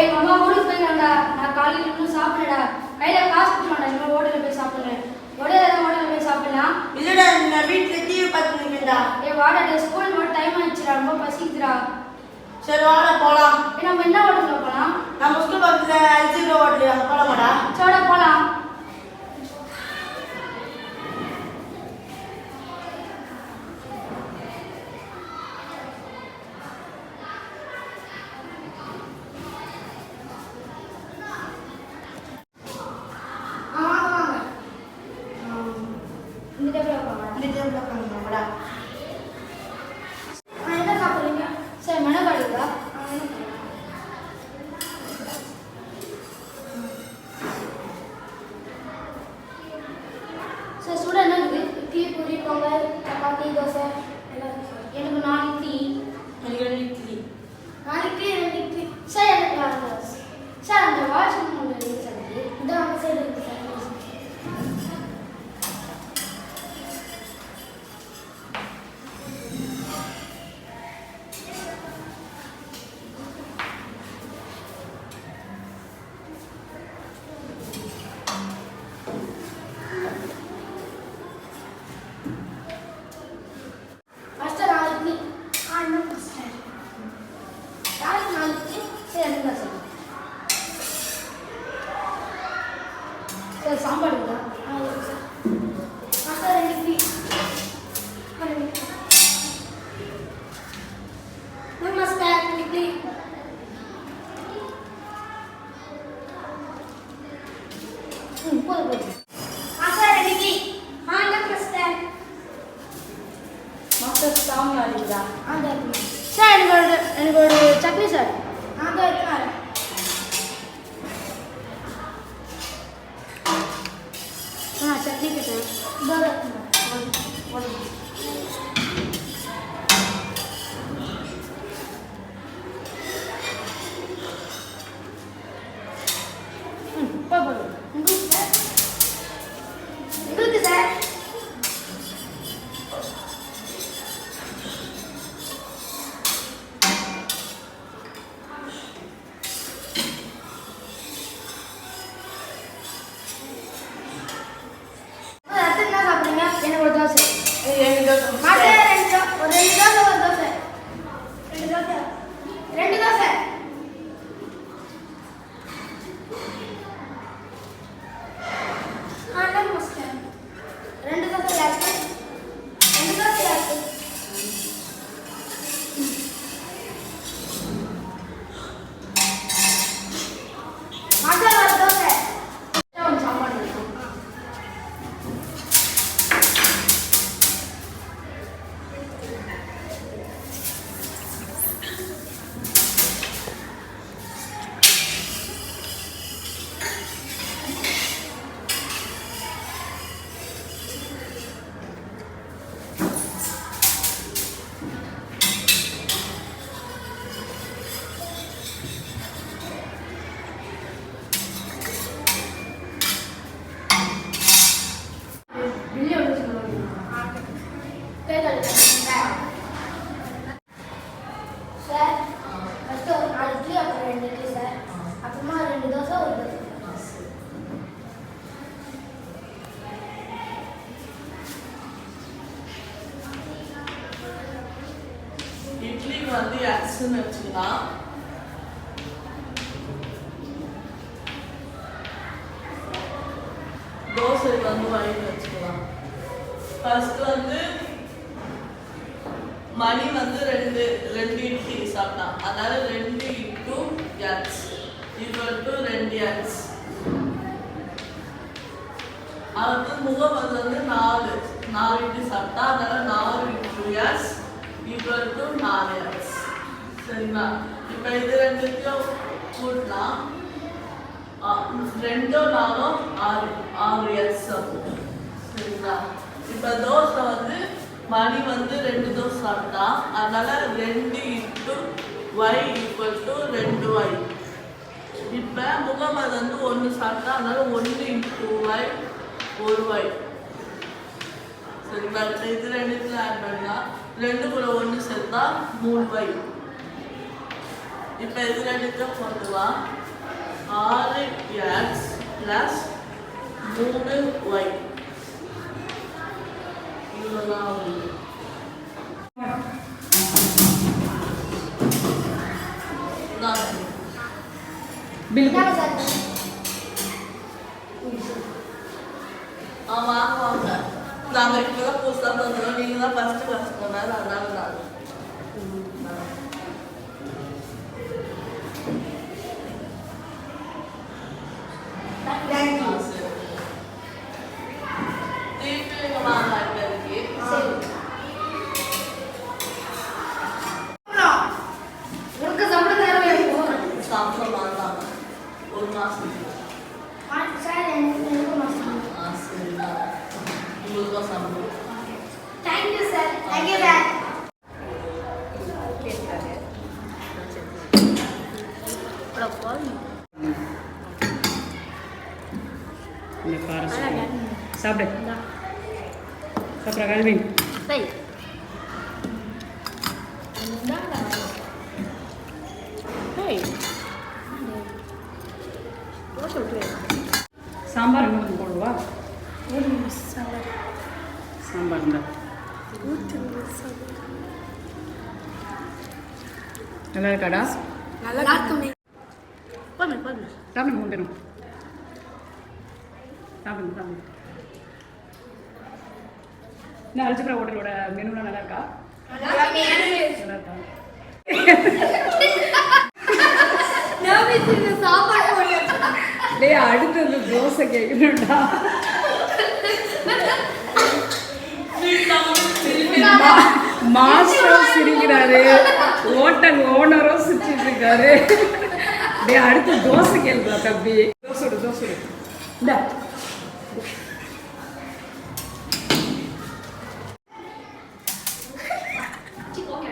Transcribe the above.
எங்கள் அம்மா ஊருக்கு போயிடலாம்டா. நான் காலையில் இன்னும் சாப்பிடடா. கையில் காசு கொடுத்துடா. இனிமேல் ஹோட்டலில் போய் சாப்பிடுறேன். ஹோட்டலில் போய் சாப்பிடலாம். இல்லைடா, நான் வீட்டில் டிவி பார்த்துருக்கேன்டா. வாடா, ஸ்கூல் மட்டும் டைம் ஆயிடுச்சுடா. ரொம்ப பசிக்குதுடா. சரி வாடா போகலாம். நம்ம என்ன ஹோட்டலில் போகலாம்? நம்ம ஸ்கூல் பக்கத்தில் ஐசியூ ஹோட்டல் அங்கே போகலாமாடா? சோடா போகலாம். என்ன சாப்பிட்றீங்க? சரி, மெனக்காடுங்களா? சார் சுட என்ன இருக்குது? இட்லி, பூரி, பொங்கல், சப்பாத்தி, தோசை எல்லாம் இருக்குது சார். எனக்கு 4 இட்லி. எனக்கு 2 இட்லி. 4 இட்லி, 2 இட்லி. சார் எனக்கு 4 தோசை. சார் அந்த வாஷிங் ஒன்று இருக்குது சார். இதான் அந்த சைடு இருக்குது சார். சார் சாம்பார் இருக்கா? Sir sir 2 idli. நமஸ்கார். 2 இட்லி. போதும். சார் 2 இட்லி. நமஸ்கார். மாஸ்டர் சாம்பார் இருக்குதா? சார் எனக்கு ஒரு சட்னி சார். சட்னி கேட்டேன். உங்களுக்கு சார் எனக்கு ஒரு தோசை. எனக்கு தோசை. ஒரு 2 தோசை, ஒரு தோசை. 2 தோசை. 2 தோசை. நமஸ்கார். 2 தோசை யாருக்கு? 2 தோசை யாருக்கு? மாஸ்டர் ஒரு தோசை. சாம்பார் இருக்கும். சார் ஃபஸ்ட்டு ஒரு 4 இட்லி, அப்புறம் 2 இட்லி சார். அப்புறமா 2 தோசை, ஒரு தோசை. இட்லி வந்து எக்ஸ்ன்னு வச்சுக்கலாம். தோசை வந்து வயிறு வச்சுக்கலாம். ஃபர்ஸ்ட் வந்து மணி வந்து 2 இட்லி சாப்பிட்டான். அதனால 2 into x equal to 2x. அது முகமது வந்து 4 இட்லி சாப்பிட்டா. அதனால 4 into x equal to 4x. சரிங்களா? இப்போ இது 2த்தையும் கூட்டலாம். 2 4 6x ஆகும். சரிங்களா? இப்போ தோசை வந்து மணி வந்து 2 தோசை சாப்பிட்டா. அதனால 2 into y equal to 2y. இப்போ முகமது வந்து 1 சாப்பிட்டா. அதனால 1 into y 1y. சரிங்களா? இது 2த்துல ஆட் பண்ணலாம். 2 கூட 1 சேர்த்தா 3y. இப்போ இது ரெண்டுத்தையும் கொண்டு வா. 6x ப்ளஸ் 3y இவ்வளோதான் வருது. பில் இந்தாங்க சார். வாங்க வாங்க. நாங்கள் இப்போ தான் புதுசாக வந்துடுவோம். நீங்கள் தான் ஃபஸ்ட்டு கிளாஸ் போனார், அதனால நான் தேங்க்யூ. திருப்பி நீங்கள் வாங்க அடிக்கடிக்கு. சரி. உனக்கு சம்பளம் தேவையா இப்போ? சம்பளம் வாங்காம ஒரு மாதம். சார் எனக்கு மாசம். சரிங்களா, உங்களுக்கும் சம்பளம். Thank you sir. Thank you sir. இந்த காரம் சாப்பிடு சாப்பிட்ற கல்வி சரி. சாம்பார் இன்னும் கொஞ்சம் போடுவா சாம்பார் இருந்தா நல்லா இருக்காடா நல்லா இருக்குமே. சாப்பிடுங்க 3 பேரும் சாப்பிடுங்க சாப்பிடுங்க. இந்த அல்ஜிப்ரா ஹோட்டலோட மெனுலாம் நல்லா இருக்கா? நல்லா இருக்கா? சாப்பாடு போட்டு டேய் அடுத்தது தோசை கேட்கணும்டா. மாஸ்டரும் சிரிக்கிறாரு, ஹோட்டல் ஓனரும் சிரிச்சிட்டு இருக்காரு. டேய் அடுத்து தோசை கேள்றா தம்பி. தோசை இந்தா போங்க.